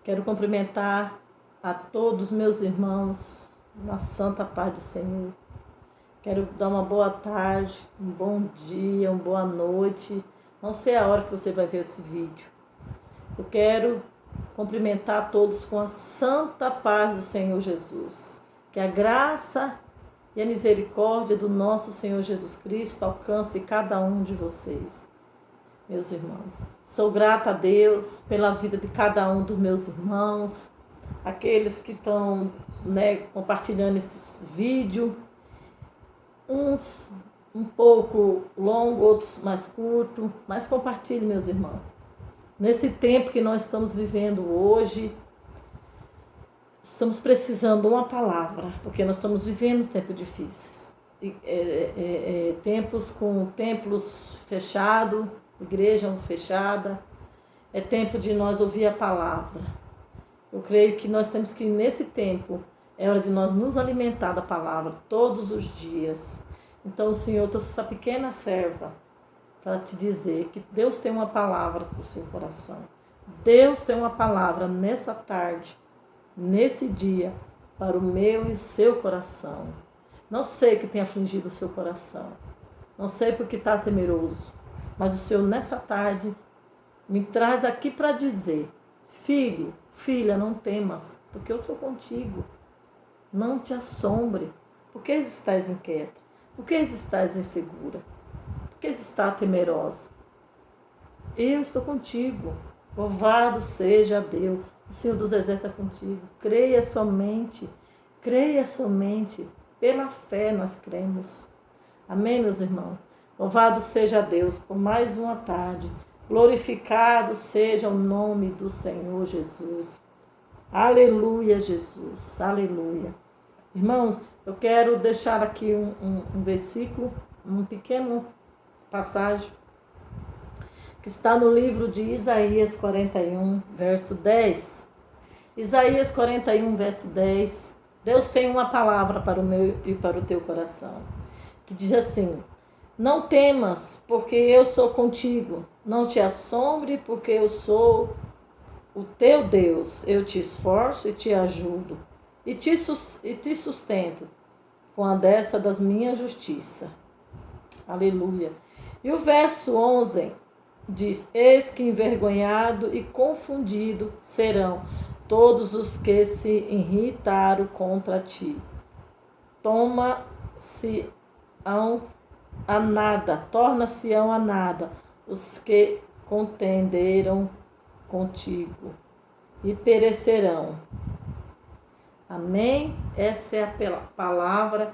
Quero cumprimentar a todos meus irmãos na santa paz do Senhor. Quero dar uma boa tarde, um bom dia, uma boa noite. Não sei a hora que você vai ver esse vídeo. Eu quero cumprimentar a todos com a santa paz do Senhor Jesus. Que a graça e a misericórdia do nosso Senhor Jesus Cristo alcance cada um de vocês, meus irmãos. Sou grata a Deus pela vida de cada um dos meus irmãos, aqueles que estão compartilhando esse vídeo, uns um pouco longo, outros mais curto, mas compartilhe, meus irmãos. Nesse tempo que nós estamos vivendo hoje, estamos precisando de uma palavra, porque nós estamos vivendo tempos difíceis. Tempos com templos fechados, igreja fechada. É tempo de nós ouvir a palavra. Eu creio que nós temos que, nesse tempo, é hora de nós nos alimentar da palavra todos os dias. Então, Senhor, eu trouxe essa pequena serva para te dizer que Deus tem uma palavra para o seu coração. Deus tem uma palavra nessa tarde, nesse dia, para o meu e o seu coração. Não sei o que tem afligido o seu coração. Não sei porque está temeroso. Mas o Senhor, nessa tarde, me traz aqui para dizer: filho, filha, não temas, porque eu sou contigo. Não te assombre. Por que estás inquieta? Por que estás insegura? Por que estás temerosa? Eu estou contigo. Louvado seja Deus. O Senhor dos Exércitos está contigo. Creia somente. Creia somente. Pela fé nós cremos. Amém, meus irmãos? Louvado seja Deus por mais uma tarde. Glorificado seja o nome do Senhor Jesus. Aleluia, Jesus. Aleluia. Irmãos, eu quero deixar aqui um versículo, um pequeno passagem, que está no livro de Isaías 41, verso 10. Isaías 41, verso 10. Deus tem uma palavra para o meu e para o teu coração, que diz assim: não temas, porque eu sou contigo. Não te assombre, porque eu sou o teu Deus. Eu te esforço e te ajudo, e te sustento com a destra das minhas justiça. Aleluia. E o verso 11 diz: eis que envergonhado e confundido serão todos os que se irritaram contra ti. Torna-se a nada os que contenderam contigo e perecerão. Amém? Essa é a palavra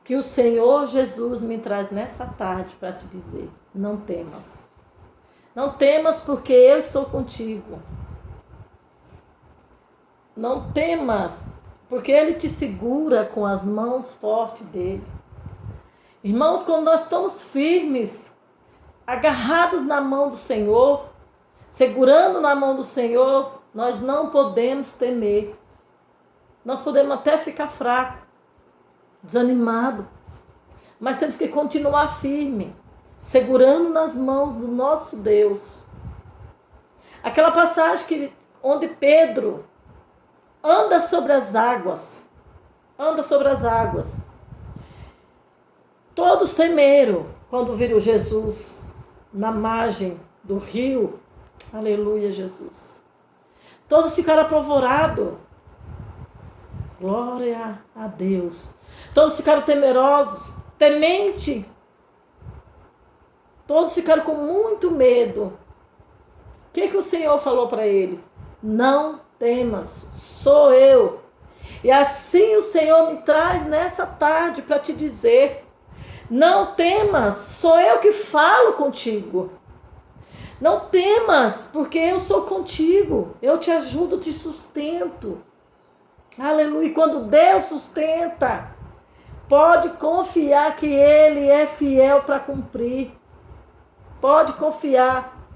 que o Senhor Jesus me traz nessa tarde para te dizer: não temas. Não temas, porque eu estou contigo. Não temas, porque Ele te segura com as mãos fortes dEle. Irmãos, quando nós estamos firmes, agarrados na mão do Senhor, segurando na mão do Senhor, nós não podemos temer. Nós podemos até ficar fracos, desanimados, mas temos que continuar firme, segurando nas mãos do nosso Deus. Aquela passagem onde Pedro anda sobre as águas, todos temeram quando viram Jesus na margem do rio. Aleluia, Jesus. Todos ficaram apavorados. Glória a Deus. Todos ficaram temerosos, temente. Todos ficaram com muito medo. O que o Senhor falou para eles? Não temas, sou eu. E assim o Senhor me traz nessa tarde para te dizer: não temas, sou eu que falo contigo. Não temas, porque eu sou contigo. Eu te ajudo, te sustento. Aleluia. E quando Deus sustenta, pode confiar que Ele é fiel para cumprir. Pode confiar.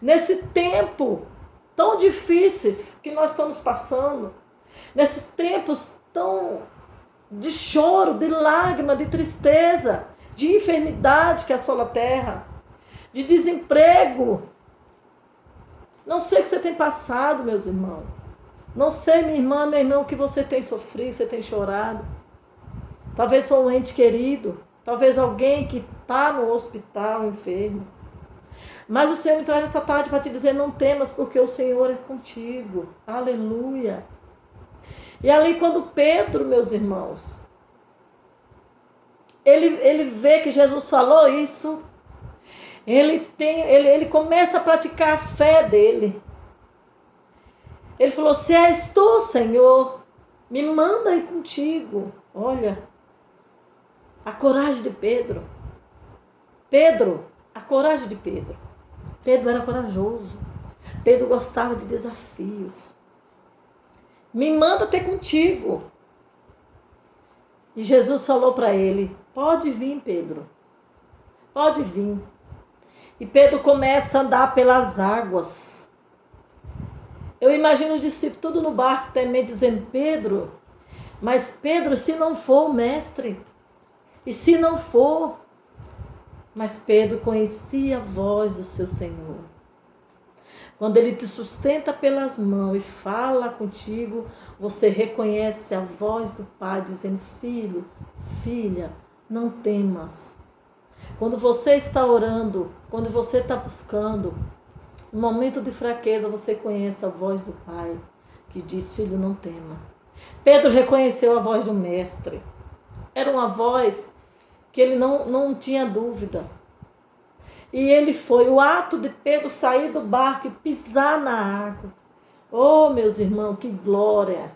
Nesse tempo tão difíceis que nós estamos passando, nesses tempos tão de choro, de lágrima, de tristeza, de enfermidade que assola a terra, de desemprego. Não sei o que você tem passado, meus irmãos. Não sei, minha irmã, meu irmão, o que você tem sofrido, você tem chorado. Talvez foi um ente querido, talvez alguém que está no hospital, enfermo. Mas o Senhor me traz essa tarde para te dizer, não temas, porque o Senhor é contigo. Aleluia. E ali quando Pedro, meus irmãos, ele vê que Jesus falou isso, ele começa a praticar a fé dele. Ele falou, se és tu, Senhor, me manda ir contigo. Olha, a coragem de Pedro. A coragem de Pedro. Pedro era corajoso. Pedro gostava de desafios. Me manda ter contigo. E Jesus falou para ele, pode vir, Pedro. Pode vir. E Pedro começa a andar pelas águas. Eu imagino os discípulos tudo no barco também dizendo, Pedro, mas Pedro, se não for o mestre, e se não for, mas Pedro conhecia a voz do seu Senhor. Quando ele te sustenta pelas mãos e fala contigo, você reconhece a voz do Pai dizendo, filho, filha, não temas. Quando você está orando, quando você está buscando, no momento de fraqueza, você conhece a voz do Pai, que diz, filho, não tema. Pedro reconheceu a voz do Mestre. Era uma voz que ele não tinha dúvida. E ele foi, o ato de Pedro sair do barco e pisar na água. Oh, meus irmãos, que glória!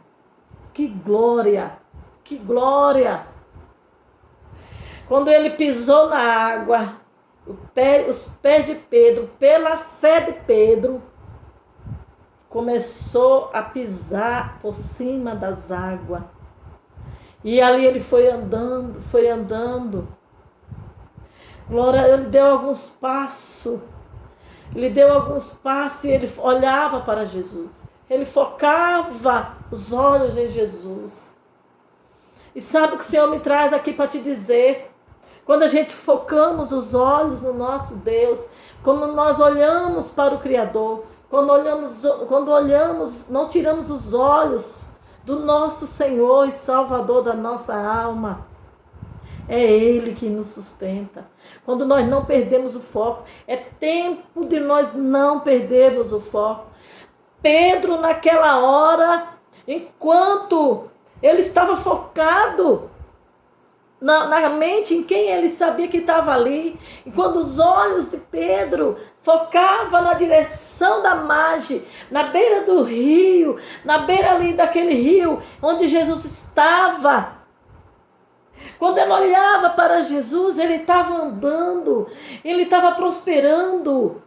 Que glória! Que glória! Quando ele pisou na água, os pés de Pedro, pela fé de Pedro, começou a pisar por cima das águas. E ali ele foi andando, foi andando. Glória, ele deu alguns passos. Ele deu alguns passos e ele olhava para Jesus. Ele focava os olhos em Jesus. E sabe o que o Senhor me traz aqui para te dizer? Quando a gente focamos os olhos no nosso Deus, quando nós olhamos para o Criador, quando olhamos, não tiramos os olhos do nosso Senhor e Salvador da nossa alma, é Ele que nos sustenta. Quando nós não perdemos o foco, é tempo de nós não perdermos o foco. Pedro, naquela hora, enquanto ele estava focado na mente em quem ele sabia que estava ali, e quando os olhos de Pedro focavam na direção da margem, na beira do rio, na beira ali daquele rio onde Jesus estava, quando ele olhava para Jesus, ele estava andando, ele estava prosperando,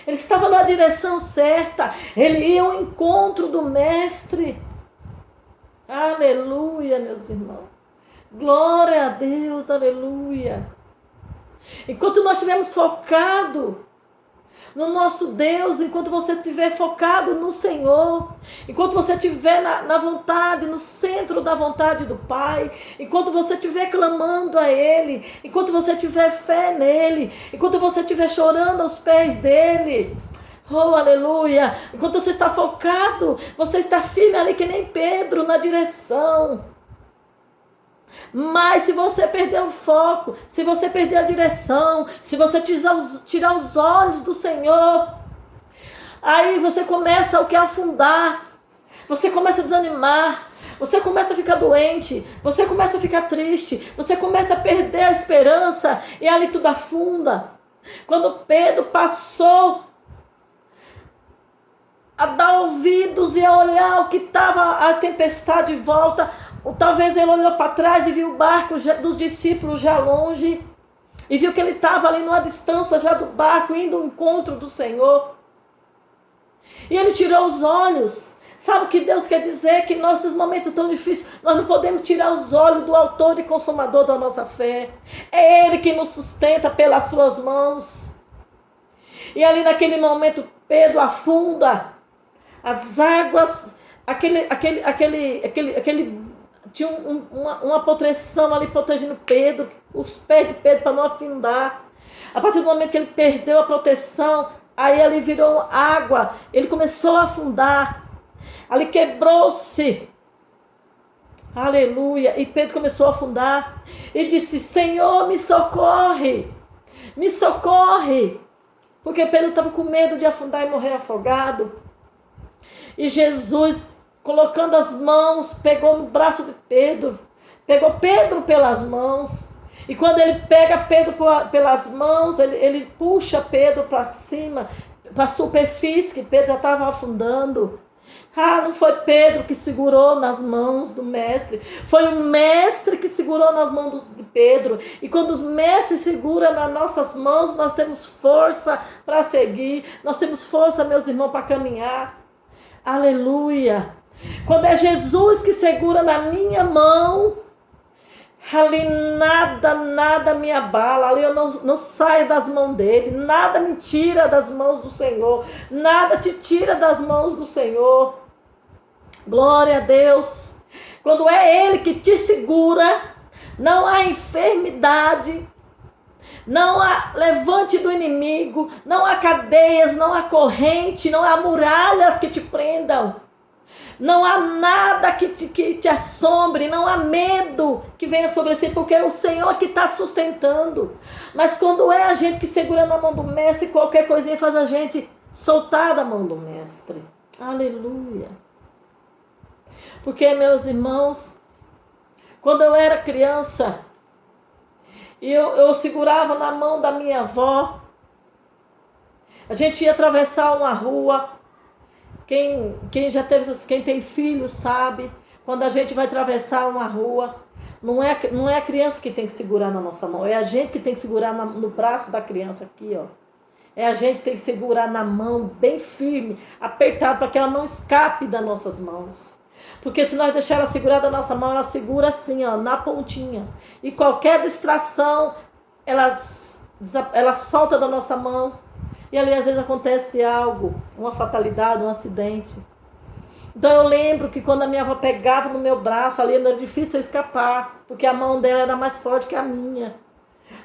ele estava na direção certa, ele ia ao encontro do Mestre. Aleluia, meus irmãos. Glória a Deus, aleluia. Enquanto nós estivermos focados no nosso Deus, enquanto você estiver focado no Senhor, enquanto você estiver na vontade, no centro da vontade do Pai, enquanto você estiver clamando a Ele, enquanto você tiver fé nele, enquanto você estiver chorando aos pés dele, oh, aleluia, enquanto você está focado, você está firme ali que nem Pedro na direção. Mas se você perder o foco, se você perder a direção, se você tirar os olhos do Senhor, aí você começa o que? A afundar, você começa a desanimar, você começa a ficar doente, você começa a ficar triste, você começa a perder a esperança e ali tudo afunda. Quando Pedro passou a dar ouvidos e a olhar o que estava a tempestade de volta, ou talvez ele olhou para trás e viu o barco dos discípulos já longe, e viu que ele estava ali numa distância já do barco, indo ao encontro do Senhor. E ele tirou os olhos. Sabe o que Deus quer dizer? Que em nossos momentos tão difíceis, nós não podemos tirar os olhos do autor e consumador da nossa fé. É Ele que nos sustenta pelas suas mãos. E ali naquele momento, Pedro afunda. As águas, tinha uma proteção ali protegendo Pedro, os pés de Pedro para não afundar. A partir do momento que ele perdeu a proteção, aí ele virou água, ele começou a afundar. Ali quebrou-se. Aleluia. E Pedro começou a afundar. E disse: Senhor, me socorre. Me socorre. Porque Pedro estava com medo de afundar e morrer afogado. E Jesus, colocando as mãos, pegou no braço de Pedro. Pegou Pedro pelas mãos. E quando ele pega Pedro pelas mãos, ele puxa Pedro para cima, para a superfície, que Pedro já estava afundando. Não foi Pedro que segurou nas mãos do mestre. Foi o mestre que segurou nas mãos de Pedro. E quando os mestres seguram nas nossas mãos, nós temos força para seguir. Nós temos força, meus irmãos, para caminhar. Aleluia. Quando é Jesus que segura na minha mão, ali nada me abala, ali eu não saio das mãos dele, nada me tira das mãos do Senhor, nada te tira das mãos do Senhor. Glória a Deus. Quando é Ele que te segura, não há enfermidade, não há levante do inimigo, não há cadeias, não há corrente, não há muralhas que te prendam. Não há nada que te assombre, não há medo que venha sobre si, porque é o Senhor que está sustentando. Mas quando é a gente que segura na mão do mestre, qualquer coisinha faz a gente soltar da mão do mestre. Aleluia. Porque, meus irmãos, quando eu era criança, eu segurava na mão da minha avó, a gente ia atravessar uma rua. Quem já teve, quem tem filho sabe, quando a gente vai atravessar uma rua, não é a criança que tem que segurar na nossa mão, é a gente que tem que segurar no braço da criança aqui, ó. É a gente que tem que segurar na mão bem firme, apertado, para que ela não escape das nossas mãos. Porque se nós deixar ela segurar da nossa mão, ela segura assim, ó, na pontinha. E qualquer distração, ela solta da nossa mão. E ali às vezes acontece algo, uma fatalidade, um acidente. Então eu lembro que quando a minha avó pegava no meu braço, ali era difícil eu escapar, porque a mão dela era mais forte que a minha.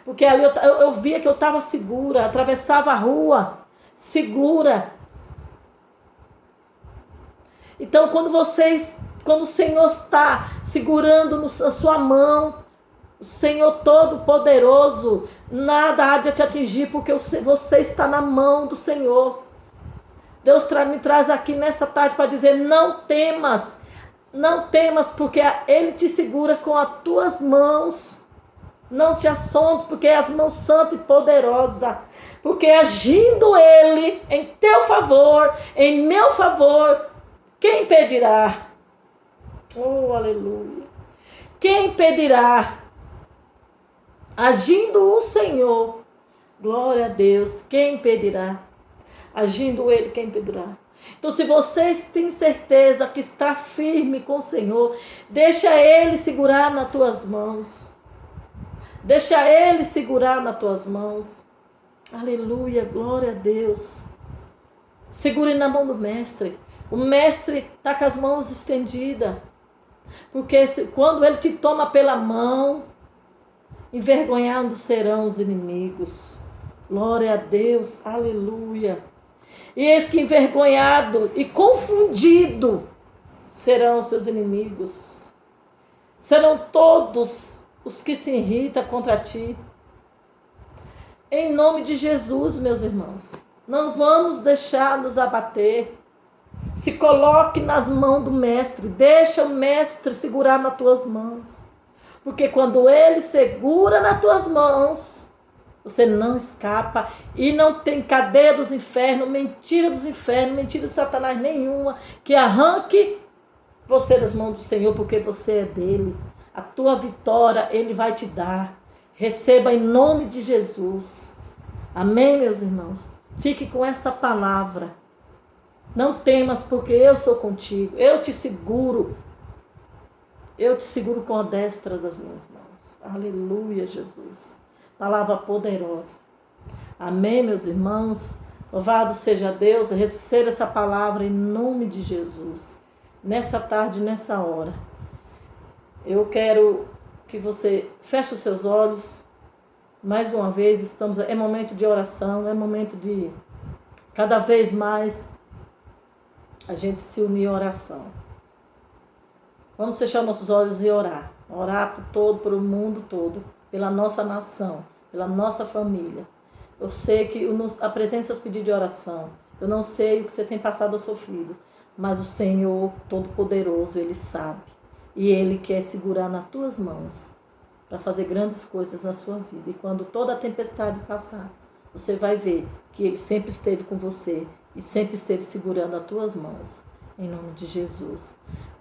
Porque ali eu via que eu estava segura, atravessava a rua, segura. Então quando o Senhor está segurando a sua mão, o Senhor Todo-Poderoso, nada há de te atingir, porque você está na mão do Senhor. Deus me traz aqui nessa tarde para dizer: não temas, porque Ele te segura com as tuas mãos. Não te assombre, porque é as mãos santas e poderosas. Porque agindo Ele em teu favor, em meu favor, quem impedirá? Oh, aleluia! Quem impedirá? Agindo o Senhor, glória a Deus, quem impedirá? Agindo Ele, quem impedirá? Então, se vocês têm certeza que está firme com o Senhor, deixa Ele segurar nas tuas mãos. Deixa Ele segurar nas tuas mãos. Aleluia, glória a Deus. Segure na mão do mestre. O mestre está com as mãos estendidas. Porque quando Ele te toma pela mão, envergonhados serão os inimigos. Glória a Deus, aleluia. E eis que envergonhado e confundido serão os seus inimigos. Serão todos os que se irritam contra ti. Em nome de Jesus, meus irmãos, não vamos deixar nos abater. Se coloque nas mãos do mestre. Deixa o mestre segurar nas tuas mãos. Porque quando Ele segura nas tuas mãos, você não escapa. E não tem cadeia dos infernos, mentira de Satanás nenhuma que arranque você das mãos do Senhor, porque você é dele. A tua vitória Ele vai te dar. Receba em nome de Jesus. Amém, meus irmãos? Fique com essa palavra. Não temas, porque eu sou contigo. Eu te seguro. Eu te seguro com a destra das minhas mãos. Aleluia, Jesus. Palavra poderosa. Amém, meus irmãos? Louvado seja Deus. Receba essa palavra em nome de Jesus. Nessa tarde, nessa hora. Eu quero que você feche os seus olhos. Mais uma vez, é momento de oração. É momento de cada vez mais a gente se unir em oração. Vamos fechar nossos olhos e orar. Orar por o mundo todo, pela nossa nação, pela nossa família. Eu sei que apresente seus pedidos de oração. Eu não sei o que você tem passado ou sofrido, mas o Senhor Todo-Poderoso, Ele sabe. E Ele quer segurar nas tuas mãos para fazer grandes coisas na sua vida. E quando toda a tempestade passar, você vai ver que Ele sempre esteve com você e sempre esteve segurando as tuas mãos. Em nome de Jesus.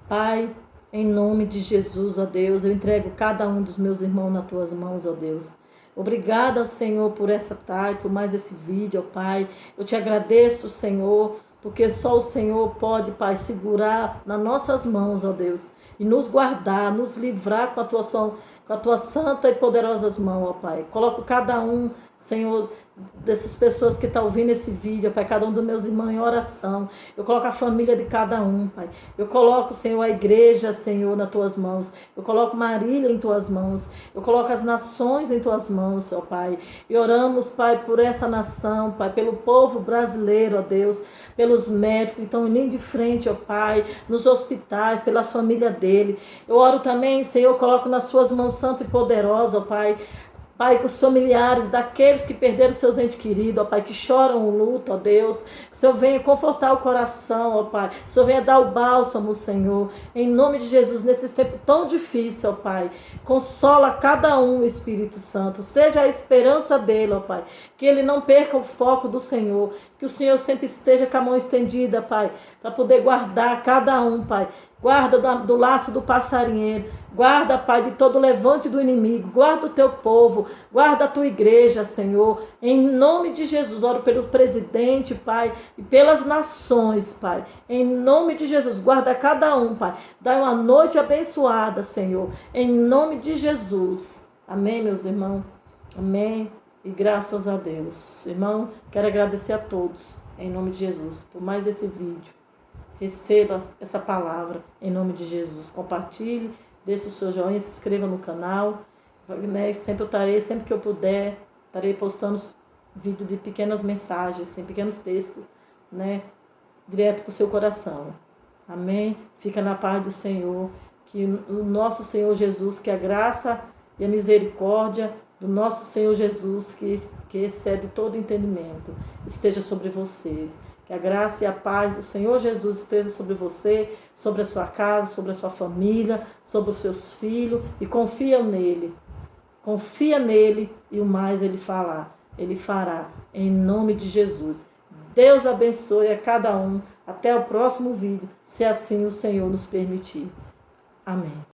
Pai, em nome de Jesus, ó Deus, eu entrego cada um dos meus irmãos nas tuas mãos, ó Deus. Obrigada, Senhor, por essa tarde, por mais esse vídeo, ó Pai. Eu te agradeço, Senhor, porque só o Senhor pode, Pai, segurar nas nossas mãos, ó Deus, e nos guardar, nos livrar com a tua santa e poderosas mãos, ó Pai. Coloco cada um, Senhor, dessas pessoas que estão ouvindo esse vídeo, Pai, cada um dos meus irmãos em oração. Eu coloco a família de cada um, Pai. Eu coloco, Senhor, a igreja, Senhor, nas tuas mãos. Eu coloco Marília em tuas mãos. Eu coloco as nações em tuas mãos, ó Pai. E oramos, Pai, por essa nação, Pai, pelo povo brasileiro, ó Deus, pelos médicos que estão indo de frente, ó Pai, nos hospitais, pelas famílias dele. Eu oro também, Senhor, eu coloco nas suas mãos santas e poderosas, ó Pai, Pai, com os familiares daqueles que perderam seus entes queridos, ó Pai, que choram o luto, ó Deus. Que o Senhor venha confortar o coração, ó Pai. Que o Senhor venha dar o bálsamo, Senhor. Em nome de Jesus, nesses tempos tão difíceis, ó Pai. Consola cada um, Espírito Santo. Seja a esperança dele, ó Pai. Que ele não perca o foco do Senhor. Que o Senhor sempre esteja com a mão estendida, Pai, para poder guardar cada um, Pai. Guarda do laço do passarinheiro. Guarda, Pai, de todo levante do inimigo. Guarda o teu povo. Guarda a tua igreja, Senhor. Em nome de Jesus, oro pelo presidente, Pai, e pelas nações, Pai. Em nome de Jesus, guarda cada um, Pai. Dá uma noite abençoada, Senhor. Em nome de Jesus. Amém, meus irmãos? Amém. E graças a Deus. Irmão, quero agradecer a todos, em nome de Jesus, por mais esse vídeo. Receba essa palavra em nome de Jesus. Compartilhe, deixe o seu joinha, se inscreva no canal. Né? Sempre que eu puder, estarei postando vídeo de pequenas mensagens, pequenos textos, né? Direto para o seu coração. Amém? Fica na paz do Senhor. Que o nosso Senhor Jesus, que a graça e a misericórdia do nosso Senhor Jesus, que excede todo entendimento, esteja sobre vocês. Que a graça e a paz do Senhor Jesus esteja sobre você, sobre a sua casa, sobre a sua família, sobre os seus filhos. E confia nele. Confia nele e o mais ele fará. Em nome de Jesus. Deus abençoe a cada um. Até o próximo vídeo, se assim o Senhor nos permitir. Amém.